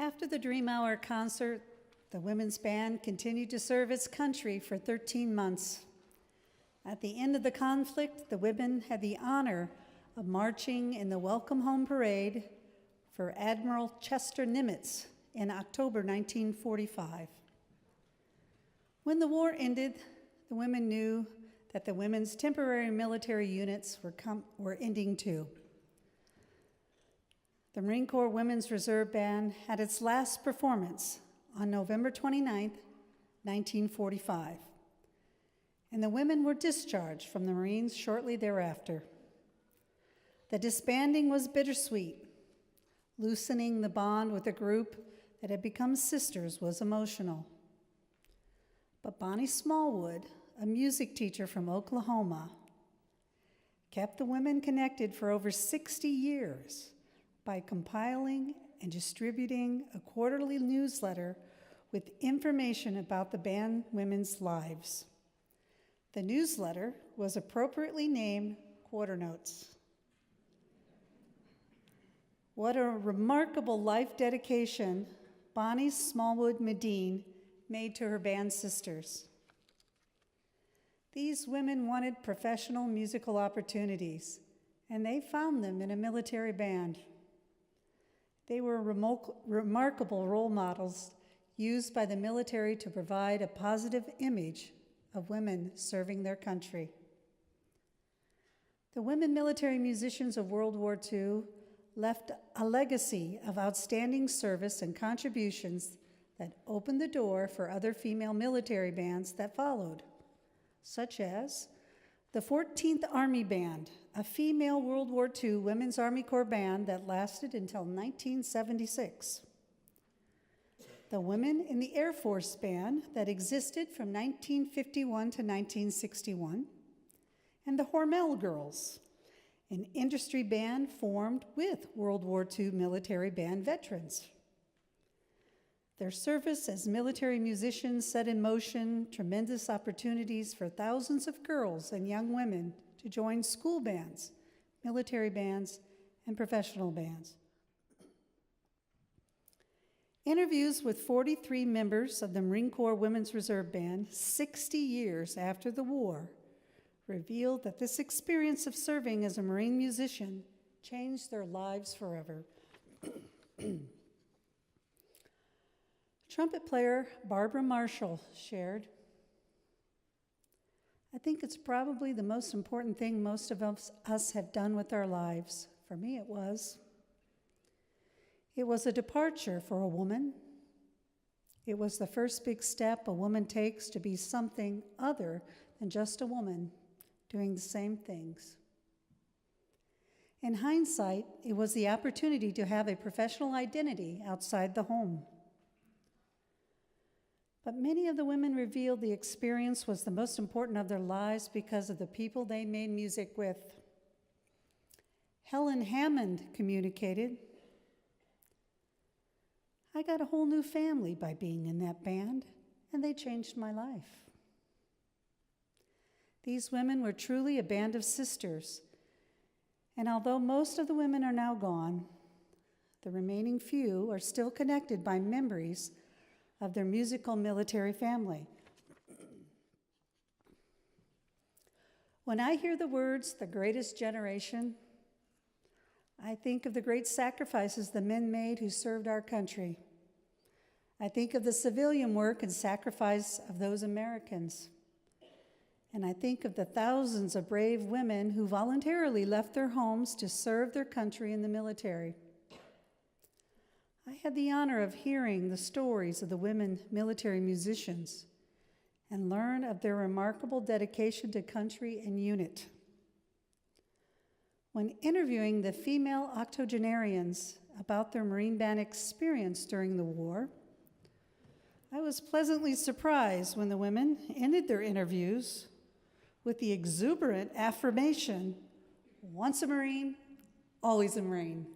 After the Dream Hour concert, the women's band continued to serve its country for 13 months. At the end of the conflict, the women had the honor of marching in the Welcome Home Parade for Admiral Chester Nimitz in October 1945. When the war ended, the women knew that the women's temporary military units were ending too. The Marine Corps Women's Reserve Band had its last performance on November 29, 1945, and the women were discharged from the Marines shortly thereafter. The disbanding was bittersweet. Loosening the bond with a group that had become sisters was emotional. But Bonnie Smallwood, a music teacher from Oklahoma, kept the women connected for over 60 years by compiling and distributing a quarterly newsletter with information about the band women's lives. The newsletter was appropriately named Quarter Notes. What a remarkable life dedication Bonnie Smallwood Medine made to her band sisters. These women wanted professional musical opportunities, and they found them in a military band. They were remarkable role models used by the military to provide a positive image of women serving their country. The women military musicians of World War II left a legacy of outstanding service and contributions that opened the door for other female military bands that followed, such as the 14th Army Band, a female World War II Women's Army Corps band that lasted until 1976. The Women in the Air Force Band that existed from 1951 to 1961, and the Hormel Girls, an industry band formed with World War II military band veterans. Their service as military musicians set in motion tremendous opportunities for thousands of girls and young women to join school bands, military bands, and professional bands. Interviews with 43 members of the Marine Corps Women's Reserve Band 60 years after the war revealed that this experience of serving as a Marine musician changed their lives forever. Trumpet player Barbara Marshall shared, "I think it's probably the most important thing most of us have done with our lives. For me, it was. It was a departure for a woman. It was the first big step a woman takes to be something other than just a woman doing the same things. In hindsight, it was the opportunity to have a professional identity outside the home. But many of the women revealed the experience was the most important of their lives because of the people they made music with. Helen Hammond communicated, "I got a whole new family by being in that band, and they changed my life." These women were truly a band of sisters, and although most of the women are now gone, the remaining few are still connected by memories of their musical military family. When I hear the words, "the greatest generation," I think of the great sacrifices the men made who served our country. I think of the civilian work and sacrifice of those Americans. And I think of the thousands of brave women who voluntarily left their homes to serve their country in the military. I had the honor of hearing the stories of the women military musicians and learn of their remarkable dedication to country and unit. When interviewing the female octogenarians about their Marine Band experience during the war, I was pleasantly surprised when the women ended their interviews with the exuberant affirmation, "Once a Marine, always a Marine."